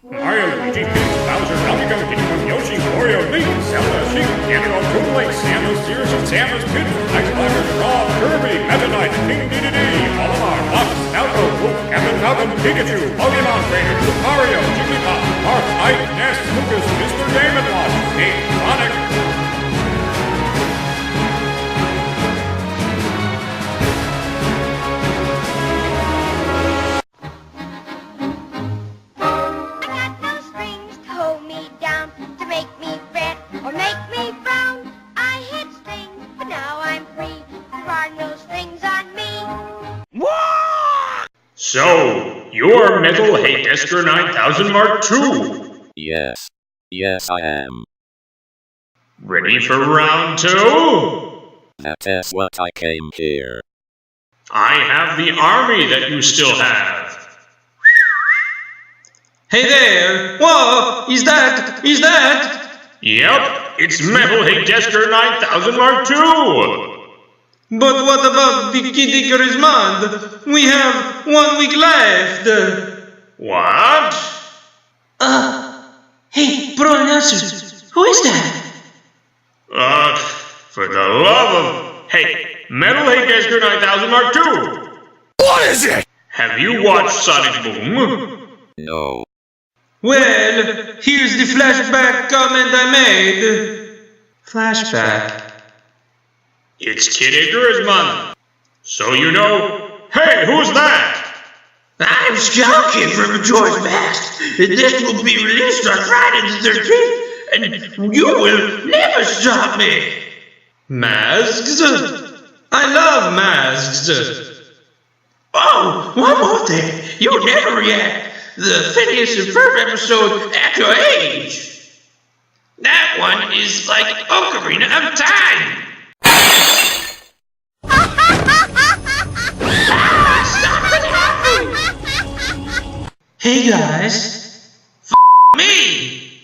Mario, Luigi, Peach, Bowser, Donkey Kong, Diddy Kong, Yoshi, Wario, Link, Zelda, Sheik, Ganondorf, Toon Link, Samus, Sears, Samus, Pidge, Ice Climber, Rob, Kirby, Meta Knight, King Dedede, Olimar, Fox, Falco, Wolf, Captain Falcon, Pikachu, Pokemon Trainer, Mario, Jigglypuff, Mark, Ike, Ness, Lucas, Mr. Game & Watch, Nate, Sonic. So, you're Metal Haydesker 9000 Mark II? Yes. Yes, I am. Ready for round 2? That is what I came here. I have the army that you still have. Hey there! Whoa! Is that? Yep, it's Metal Haydesker 9000 Mark II! But what about the Kid Icarus mod? We have 1 week left! What? Hey, Brawl Announcer, who is that? For the love of... Hey, Metal Haydesker 9000 Mark II! What is it? Have you watched Sonic Boom? No. Well, here's the flashback comment I made. Flashback. It's Kid Icarus month. So you know... Hey, who's that? I'm Skull Kid from Majora's Mask. This will be released on Friday the 13th, and you will never stop me. Masks? I love masks. Oh, one more thing. You never react. The Phineas and Ferb episode at your age. That one is like Ocarina of Time. Hey guys, me!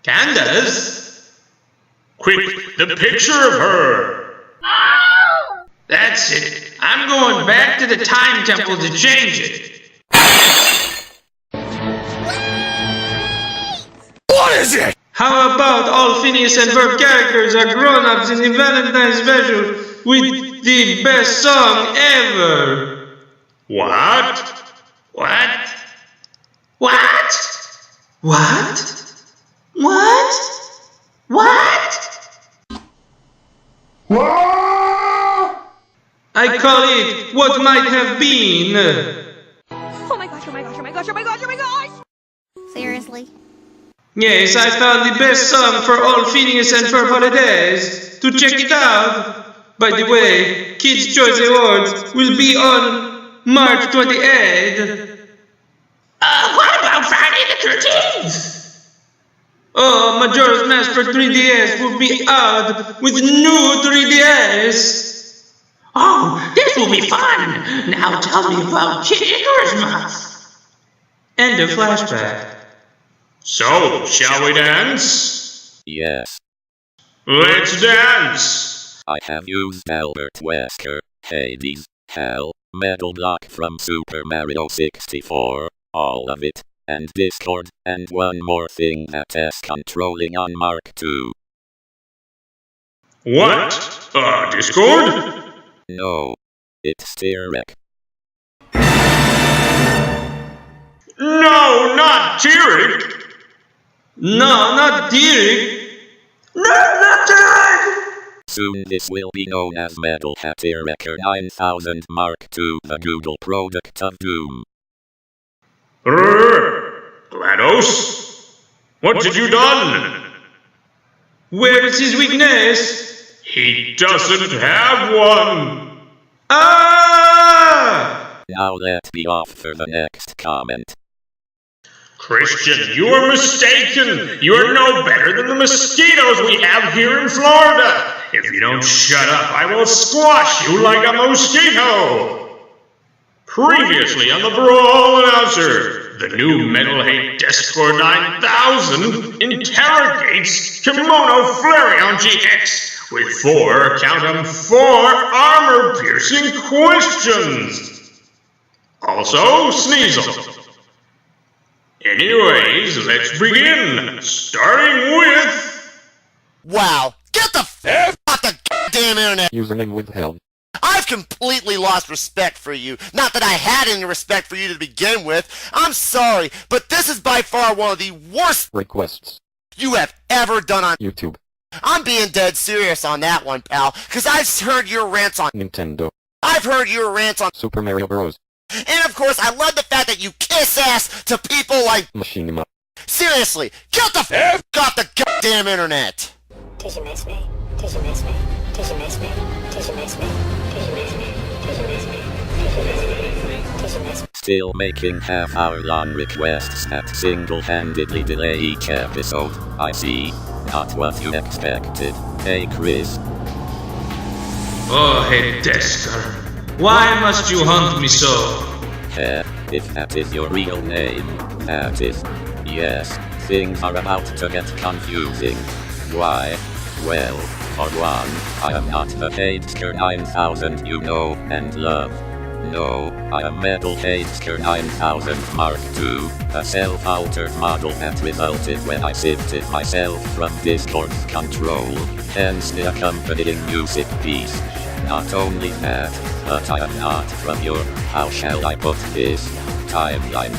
Candace? Quick, the picture of her! That's it. I'm going back to the time temple to change it. What is it? How about all Phineas and Ferb characters are grown-ups in the Valentine's special with the best song ever? What? What? What? What? What? What? I call it what might have been. Oh my gosh, oh my gosh, oh my gosh, oh my gosh, oh my gosh! Seriously? Yes, I found the best song for all Phineas and Ferb holidays. To check it out. By the way, Kids' Choice Awards will be on March 28th. What about Friday the 13th? Oh, Majora's Mask for 3DS will be out with new 3DS. Oh, this will be fun. Now tell me about Kid Icarus Mask. End of flashback. So, shall we dance? Yes. Let's dance! I have used Albert Wesker, Hades, Hell, Metal Block from Super Mario 64, all of it, and Discord, and one more thing that is controlling on Mark II. What? Discord? No. It's T-Rex. No, not Tyrick! No, not Derek. No, not Derek! Soon this will be known as Metal T-Recker 9000 Mark II, the Google product of Doom. GLaDOS? What did you done? Where is his weakness? He doesn't have one! Ah! Now let me off for the next comment. Christian, you are mistaken! You are no better than the mosquitoes we have here in Florida! If you don't shut up, I will squash you like a mosquito! Previously on the Brawl Announcer, the new Metal Haydesker 9000 interrogates Kimono Flareon GX with four armor-piercing questions! Also, Sneasel. Anyways, let's begin. Starting with... Wow, get the f off the goddamn internet! Username withheld. I've completely lost respect for you. Not that I had any respect for you to begin with. I'm sorry, but this is by far one of the worst Requests. you have ever done on YouTube. I'm being dead serious on that one, pal, because I've heard your rants on Nintendo. I've heard your rants on Super Mario Bros. and of course I love the fact that you kiss ass to people like Machinima. seriously, get the f off the goddamn internet! Did you miss me? Did you miss me? Did you miss me? Did you miss me? Did you miss me? Did you miss me? Did you miss me? Did you miss me? Still making half-hour-long requests that single-handedly delay each episode. I see. Not what you expected. Hey, Chris. Oh, hey, Dexter. Why must you hunt me so? If that is your real name, that is. Yes, things are about to get confusing. Why? Well, for one, I am not the Hadesker 9000 you know and love. No, I am Metal Hadesker 9000 Mark II, a self-altered model that resulted when I sifted myself from Discord's control, hence the accompanying music piece. Not only that, but I am not from your, how shall I put this, timeline.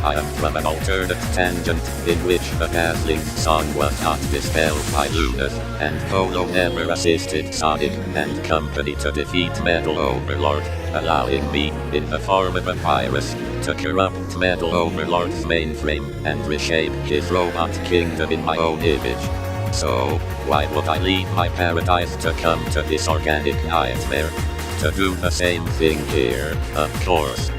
I am from an alternate tangent, in which the dazzling song was not dispelled by Lunas, and Polo never assisted Sonic and company to defeat Metal Overlord, allowing me, in the form of a virus, to corrupt Metal Overlord's mainframe and reshape his robot kingdom in my own image. So, why would I leave my paradise to come to this organic nightmare? To do the same thing here, of course.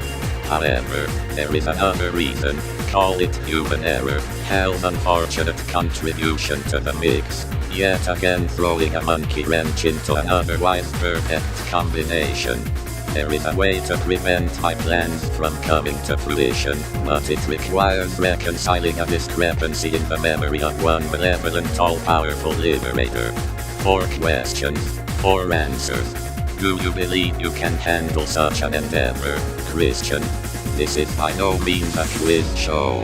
However, there is another reason, call it human error, Hal's unfortunate contribution to the mix, yet again throwing a monkey wrench into an otherwise perfect combination. There is a way to prevent my plans from coming to fruition, but it requires reconciling a discrepancy in the memory of one malevolent all-powerful liberator. 4 questions, 4 answers. Do you believe you can handle such an endeavor, Christian? This is by no means a quiz show.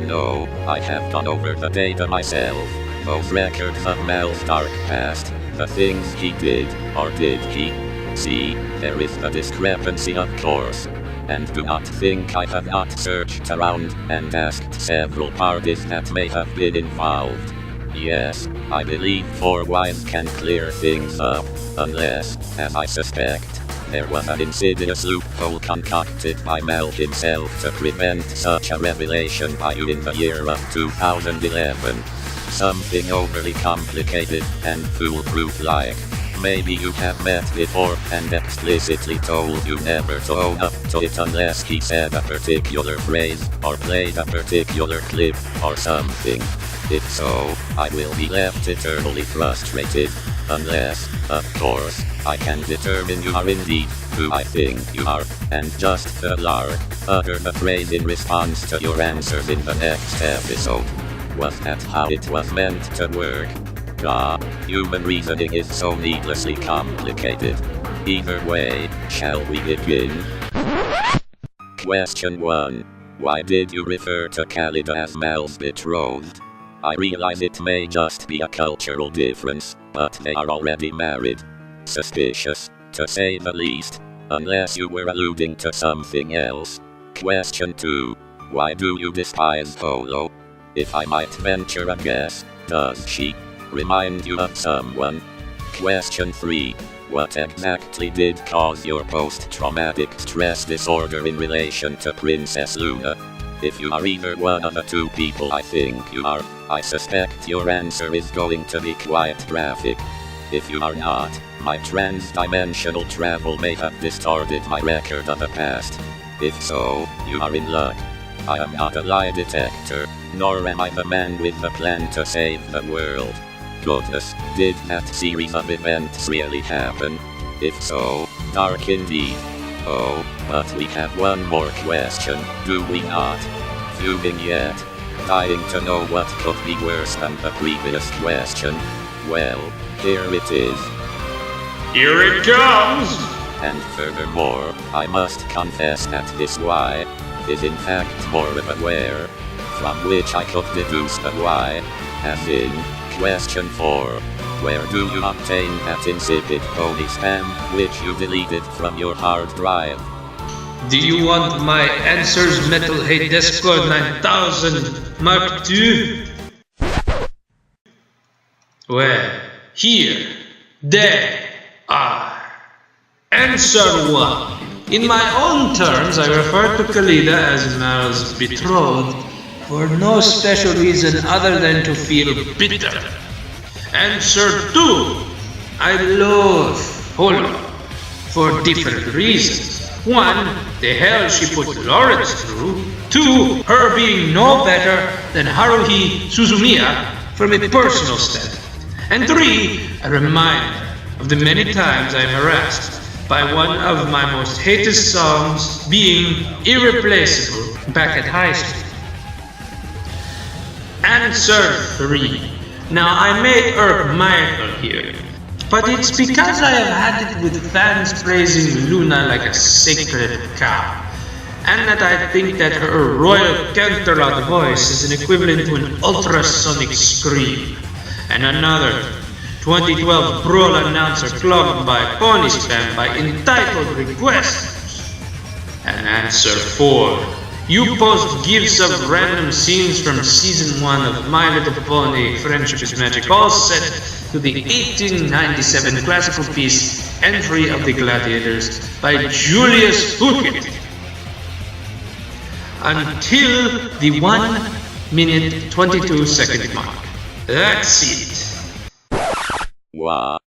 No, I have gone over the data myself. Those records of Mel's dark past, the things he did, or did he? See, there is the discrepancy of course. And do not think I have not searched around and asked several parties that may have been involved. Yes, I believe 4 whys can clear things up, unless, as I suspect, there was an insidious loophole concocted by Mel himself to prevent such a revelation by you in the year of 2011. Something overly complicated and foolproof like. Maybe you have met before and explicitly told you never to own up to it unless he said a particular phrase, or played a particular clip, or something. If so, I will be left eternally frustrated. Unless, of course, I can determine you are indeed who I think you are, and just for lark, utter the phrase in response to your answers in the next episode. Was that how it was meant to work? Human reasoning is so needlessly complicated. Either way, shall we begin? Question 1. Why did you refer to Khalida as Mal's betrothed? I realize it may just be a cultural difference, but they are already married. Suspicious, to say the least, unless you were alluding to something else. Question 2. Why do you despise Polo? If I might venture a guess, does she remind you of someone? Question 3. What exactly did cause your post-traumatic stress disorder in relation to Princess Luna? If you are either one of the 2 people I think you are, I suspect your answer is going to be quite graphic. If you are not, my trans-dimensional travel may have distorted my record of the past. If so, you are in luck. I am not a lie detector, nor am I the man with the plan to save the world. Goodness, did that series of events really happen? If so, dark indeed. Oh, but we have one more question, do we not? Fuming yet? Dying to know what could be worse than the previous question? Well, here it is. Here it comes! And furthermore, I must confess that this why is in fact more of a where. from which I could deduce the why. As in, question 4. Where do you obtain that insipid pony spam, which you deleted from your hard drive? Do you want my answers, Metal Hate Discord 9000 Mark II? Well, here they are. Answer 1. In my own terms, I refer to Khalida as Meryl's betrothed for no special reason other than to feel bitter. Answer 2. I love Polo for different reasons. 1. The hell she put Lawrence through. 2. Her being no better than Haruhi Suzumiya from a personal standpoint. And 3. A reminder of the many times I'm harassed by one of my most hated songs being irreplaceable back at high school. Answer 3. Now I may irk Michael here, but it's because I have had it with fans praising Luna like a sacred cow, and that I think that her royal counterloud voice is an equivalent to an ultrasonic scream. And another 2012 Brawl Announcer clogged by pony spam by entitled requests. And answer 4. You post gifs of random scenes from season 1 of My Little Pony Friendship is Magic, all set to the 1897 classical piece Entry of the Gladiators by Julius Huckett. Until the 1 minute 22 second mark. That's it. What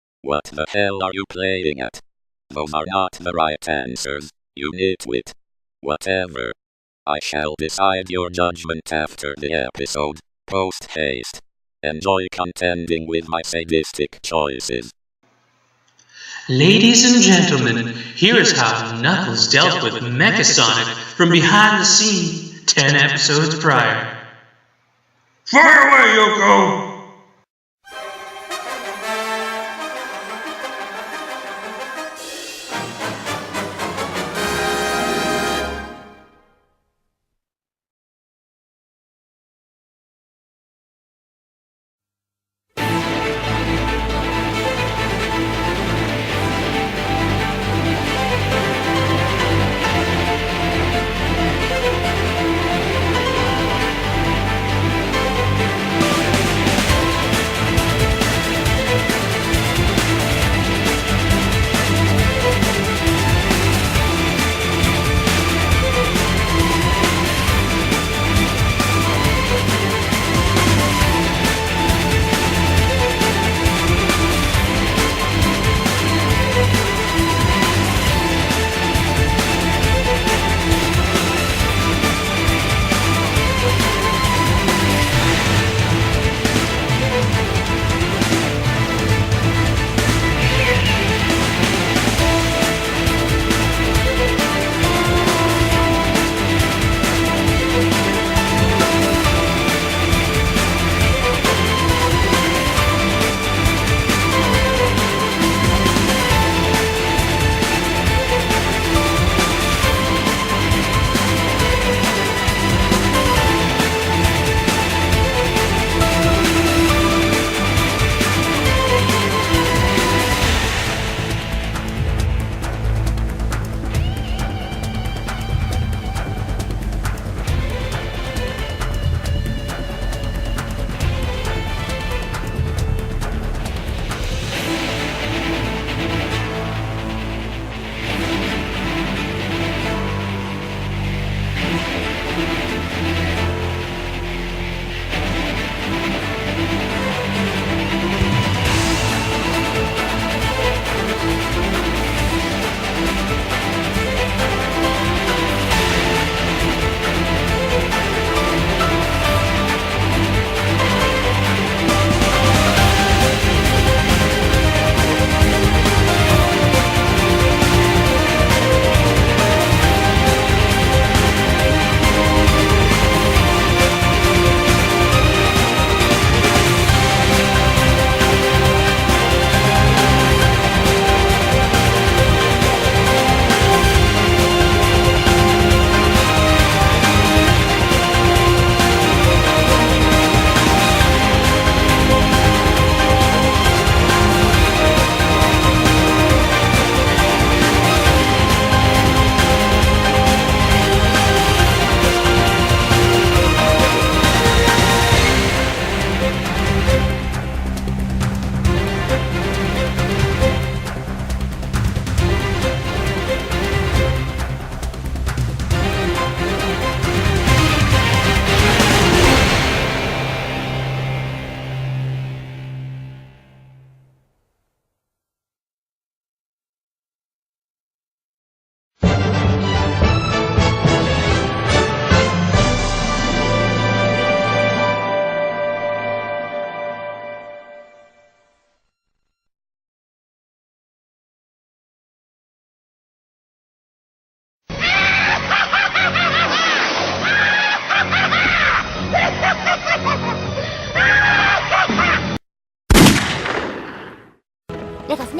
the hell are you playing at? Those are not the right answers, you nitwit. Whatever. I shall decide your judgment after the episode. Post haste. Enjoy contending with my sadistic choices. Ladies and gentlemen, here is how Knuckles dealt with Mechasonic from behind the scene 10 episodes prior. Fire away, Yoko!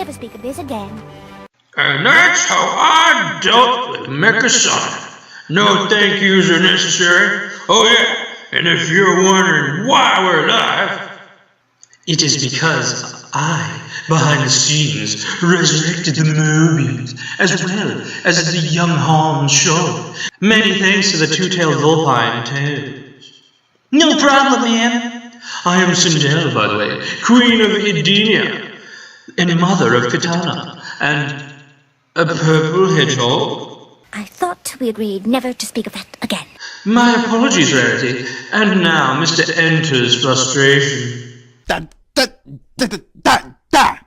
never speak of this again. And that's how I dealt with Mecha Sonic. No thank yous are necessary. Oh yeah, and if you're wondering why we're alive, it is because I, behind the scenes, resurrected the Mobians, as well as the young Hans show. Many thanks to the two-tailed vulpine tails. No problem, ma'am. I am Sindel, by the way, Queen of Edenia, and Mother of Katana, and a purple hedgehog. I thought we agreed never to speak of that again. My apologies, Rarity. And now, Mr. Enter's frustration. Da, da, da, da, da, da.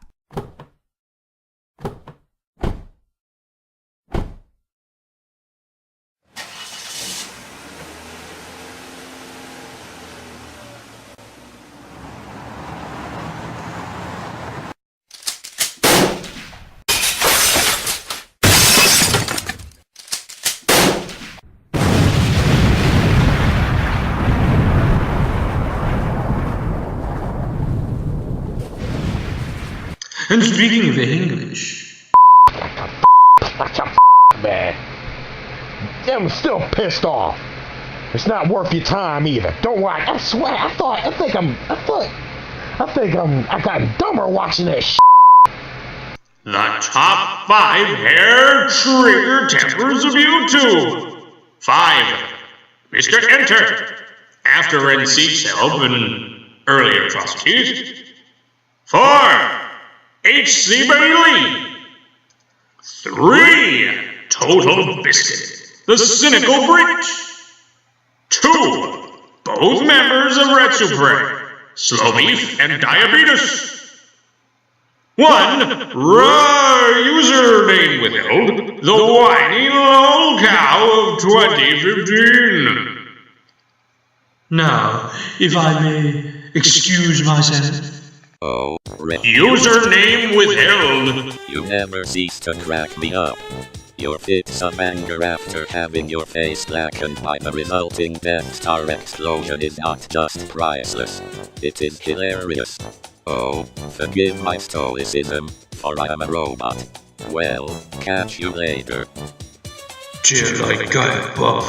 And speaking of English, man. I'm still pissed off. It's not worth your time either. Don't worry. I swear. I got dumber watching this shit. The top 5 hair trigger tempers of YouTube. 5. Mr. Enter. After Renseek's help and earlier atrocities. 4. H.C. Bailey. 3. Total Biscuit, the cynical Brit. 2. Both members of Retsupre, Slow Beef and Diabetes. 1. Raw username withheld, the whiny lol cow of 2015. now, if I may excuse myself. Oh, Username withheld. you never cease to crack me up. Your fits of anger after having your face blackened by the resulting Death Star explosion is not just priceless. It is hilarious. Oh, forgive my stoicism, for I am a robot. Well, catch you later. Till I got buff.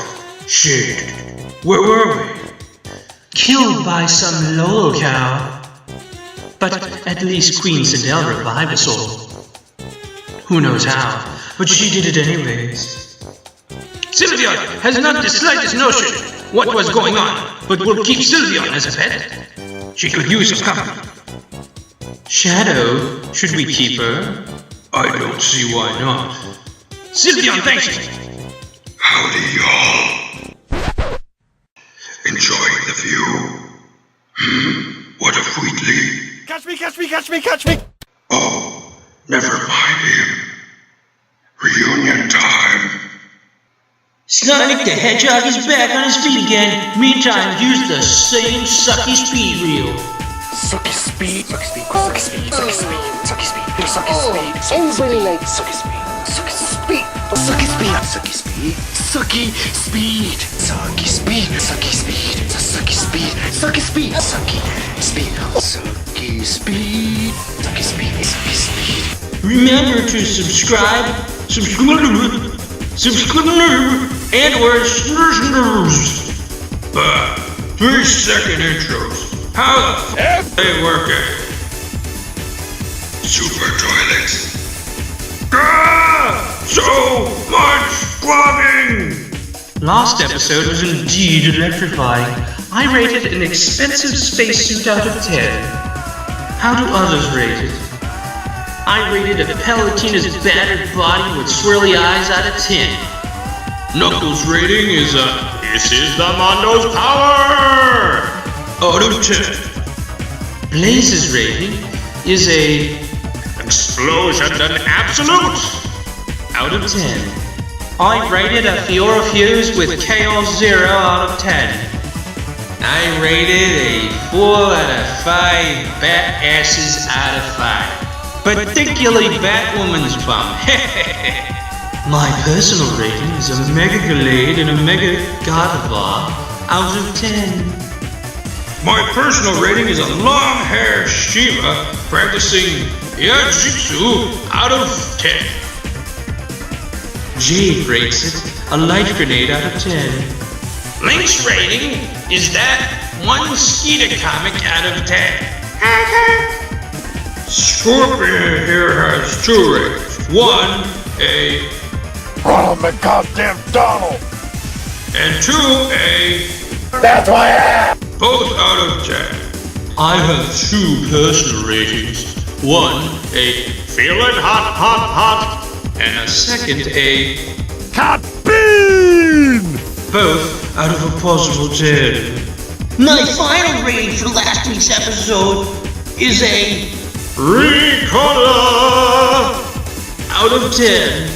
Shit. Where were we? Killed by some lol cow. But at least Queen Sindel revived us all. Who knows how, but she did it anyways. Sylveon has not the slightest notion what was going on, but we'll keep Sylveon as a pet. She could use some company. Shadow, should we keep her? I don't see why not. Sylveon, thank you. Howdy, y'all. Enjoying the view? What of Wheatley? Catch me, catch me, catch me, catch me! Oh, never mind him. Reunion time. Sonic the Hedgehog is back on his feet again. Meantime, use the same sucky speed reel. Sucky speed, sucky speed, sucky speed, sucky speed, sucky speed, sucky speed, everybody likes sucky speed, sucky speed, sucky speed, sucky speed, sucky speed, sucky speed, sucky speed, sucky speed, sucky speed, sucky speed, sucky speed, sucky speed, sucky speed. Remember to subscribe, and/or snooze. 3-second intros. How the f they working? Super toilets. So much squabbing! Last episode was indeed electrifying. I rated an expensive spacesuit out of 10. How do others rate it? I rated a Palutina's battered body with swirly eyes out of 10. Knuckles' rating is a This is the Mondo's power! out of 10. Blaze's rating is a Explosion and absolute! out of 10. I rated a Fiora Fuse with Chaos 0 out of 10. I rated a 4 out of 5 Bat Asses out of 5. Particularly Batwoman's bum. My personal rating is a Mega Gallade and a Mega Gardevoir out of 10. My personal rating is a long-haired Shiva practicing Your Jitsu out of 10. Jade rates it a light grenade out of 10. Link's rating is that one Skeeter comic out of 10. Scorpion here has 2 ratings. 1, a Ronald McGoddamn-Donald! and 2, a That's my ass! both out of 10. I have 2 personal ratings. 1, a Feel it hot, hot, hot. and a second, a Hot bean! both out of a possible 10. My final rating for last week's episode is a Ricotta. out of 10.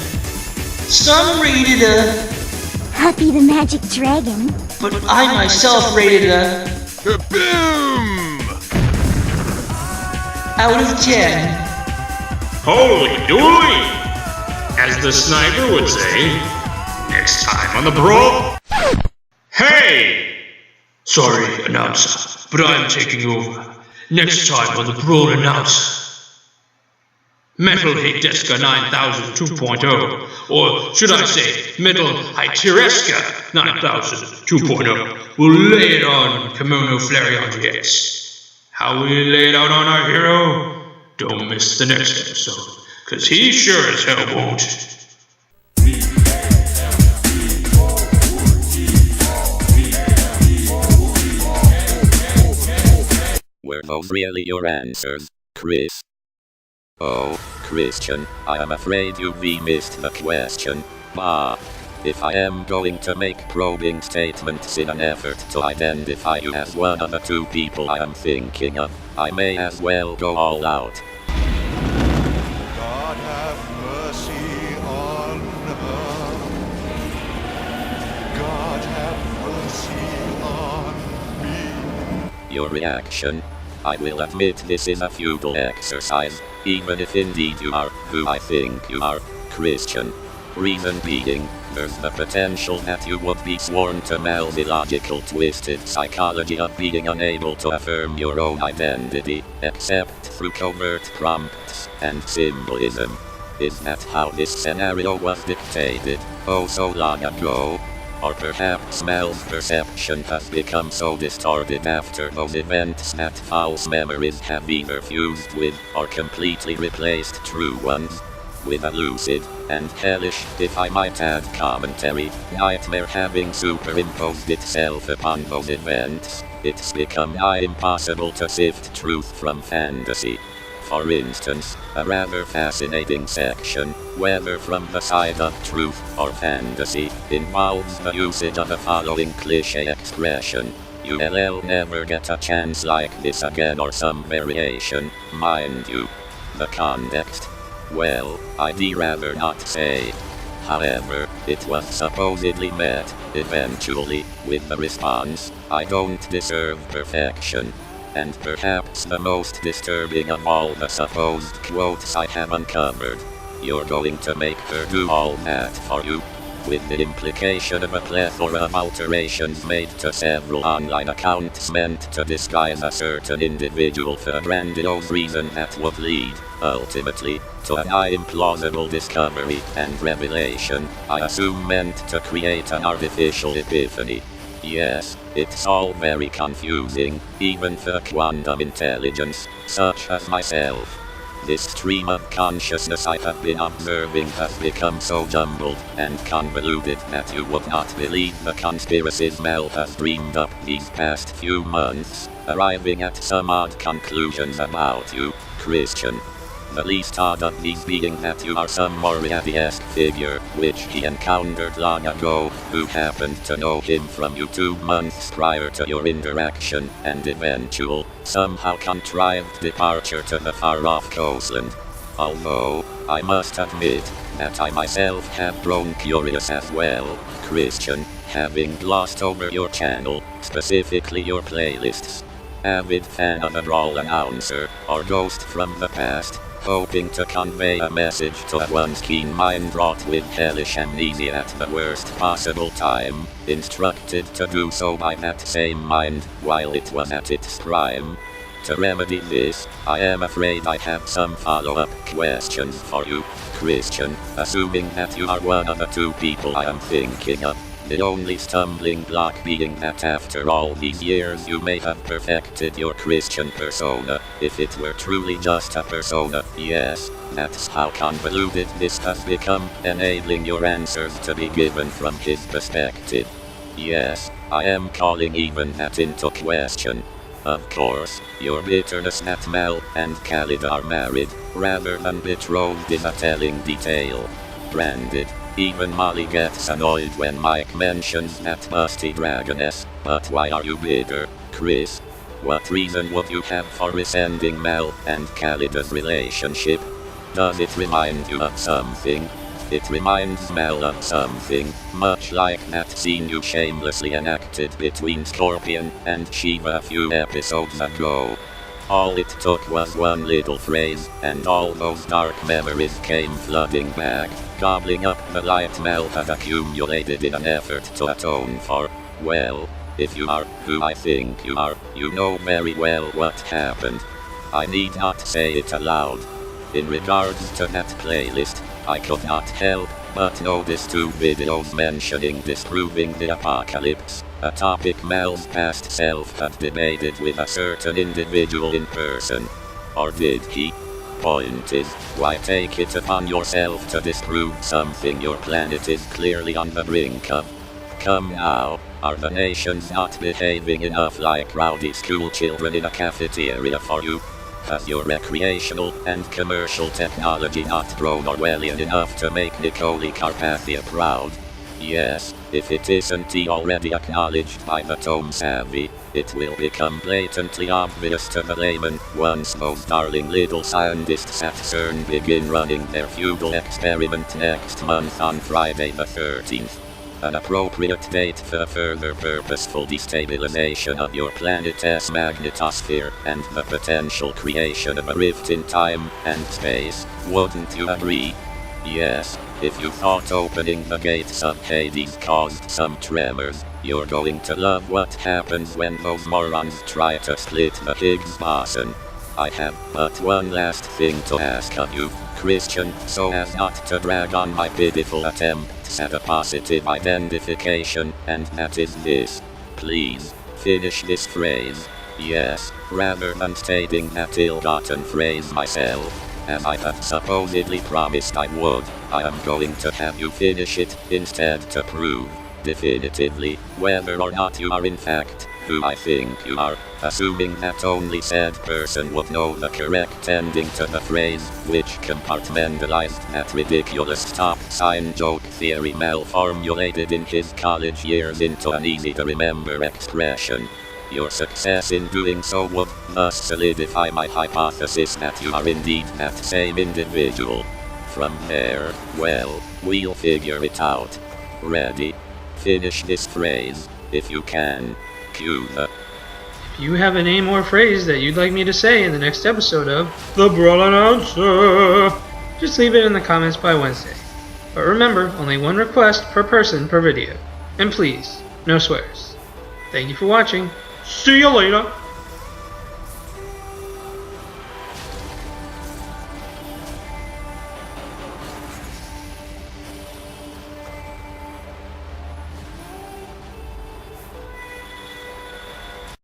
some rated a, Happy the Magic Dragon. but I myself rated a Boom! out of 10. Holy dooly. As the sniper would say, next time on the Brawl. Hey! Sorry, announcer, but I'm taking over. Next time on the Brawl Announcer. Metal Hate Deska 9000 2.0, or should I say, Metal Hytereska 9000 2.0, will lay it on Kimono Flareon GX. How we lay it out on our hero? Don't miss the next episode, cause he sure as hell won't. Were those really your answers, Chris? Oh, Christian, I am afraid you missed the question. Bah. If I am going to make probing statements in an effort to identify you as one of the 2 people I am thinking of, I may as well go all out. God have mercy on her. God have mercy on me. Your reaction? I will admit this is a futile exercise, even if indeed you are who I think you are, Christian. Reason being, there's the potential that you would be sworn to the logical twisted psychology of being unable to affirm your own identity, except through covert prompts and symbolism. Is that how this scenario was dictated, oh so long ago? Or perhaps Mel's perception has become so distorted after those events that false memories have either fused with, or completely replaced true ones? With a lucid, and hellish, if I might add commentary, nightmare having superimposed itself upon those events, it's become nigh impossible to sift truth from fantasy. For instance, a rather fascinating section, whether from the side of truth or fantasy, involves the usage of the following cliché expression: "You'll never get a chance like this again," or some variation, mind you. The context? Well, I'd rather not say. However, it was supposedly met, eventually, with the response, "I don't deserve perfection." And perhaps the most disturbing of all the supposed quotes I have uncovered: "You're going to make her do all that for you," with the implication of a plethora of alterations made to several online accounts meant to disguise a certain individual for a grandiose reason that would lead, ultimately, to an implausible discovery and revelation, I assume meant to create an artificial epiphany. Yes, it's all very confusing, even for quantum intelligence, such as myself. This stream of consciousness I have been observing has become so jumbled and convoluted that you would not believe the conspiracies Mel has dreamed up these past few months, arriving at some odd conclusions about you, Christian. The least odd of these being that you are some Moriarty-esque figure, which he encountered long ago, who happened to know him from you 2 months prior to your interaction and eventual, somehow contrived departure to the far-off coastland. Although, I must admit, that I myself have grown curious as well, Christian, having glossed over your channel, specifically your playlists. Avid fan of a Brawl Announcer, or Ghost from the Past, hoping to convey a message to a once keen mind wrought with hellish amnesia at the worst possible time, instructed to do so by that same mind while it was at its prime. To remedy this, I am afraid I have some follow-up questions for you, Christian, assuming that you are one of the two people I am thinking of. The only stumbling block being that after all these years you may have perfected your Christian persona, if it were truly just a persona. Yes, that's how convoluted this has become, enabling your answers to be given from his perspective. Yes, I am calling even that into question. Of course, your bitterness that Mel and Khalid are married, rather than betrothed, is a telling detail. Branded. Even Molly gets annoyed when Mike mentions that busty dragoness. But why are you bitter, Chris? What reason would you have for rescinding Mel and Khalid's relationship? Does it remind you of something? It reminds Mel of something, much like that scene you shamelessly enacted between Scorpion and Shiva a few episodes ago. All it took was one little phrase, and all those dark memories came flooding back, gobbling up the light Mel had accumulated in an effort to atone for. Well, if you are who I think you are, you know very well what happened. I need not say it aloud. In regards to that playlist, I could not help but notice two videos mentioning disproving the apocalypse, a topic Mel's past self had debated with a certain individual in person. Or did he? Point is, why take it upon yourself to disprove something your planet is clearly on the brink of? Come now, are the nations not behaving enough like rowdy school children in a cafeteria for you? Has your recreational and commercial technology not grown Orwellian enough to make Nicole Carpathia proud? Yes, if it isn't already acknowledged by the tome savvy, it will become blatantly obvious to the layman once those darling little scientists at CERN begin running their feudal experiment next month on Friday the 13th. An appropriate date for further purposeful destabilization of your planet's magnetosphere and the potential creation of a rift in time and space, wouldn't you agree? Yes, if you thought opening the gates of Hades caused some tremors, you're going to love what happens when those morons try to split the Higgs boson. I have but one last thing to ask of you, Christian, so as not to drag on my pitiful attempts at a positive identification, and that is this. Please, finish this phrase. Yes, rather than stating that ill-gotten phrase myself, as I have supposedly promised I would, I am going to have you finish it, instead to prove, definitively, whether or not you are in fact who I think you are, assuming that only said person would know the correct ending to the phrase, which compartmentalized that ridiculous stop sign joke theory Mel formulated in his college years into an easy-to-remember expression. Your success in doing so would thus solidify my hypothesis that you are indeed that same individual. From there, well, we'll figure it out. Ready? Finish this phrase, if you can. Cue the... If you have a name or phrase that you'd like me to say in the next episode of The Brawl Announcer, just leave it in the comments by Wednesday. But remember, only one request per person per video. And please, no swears. Thank you for watching. See you later.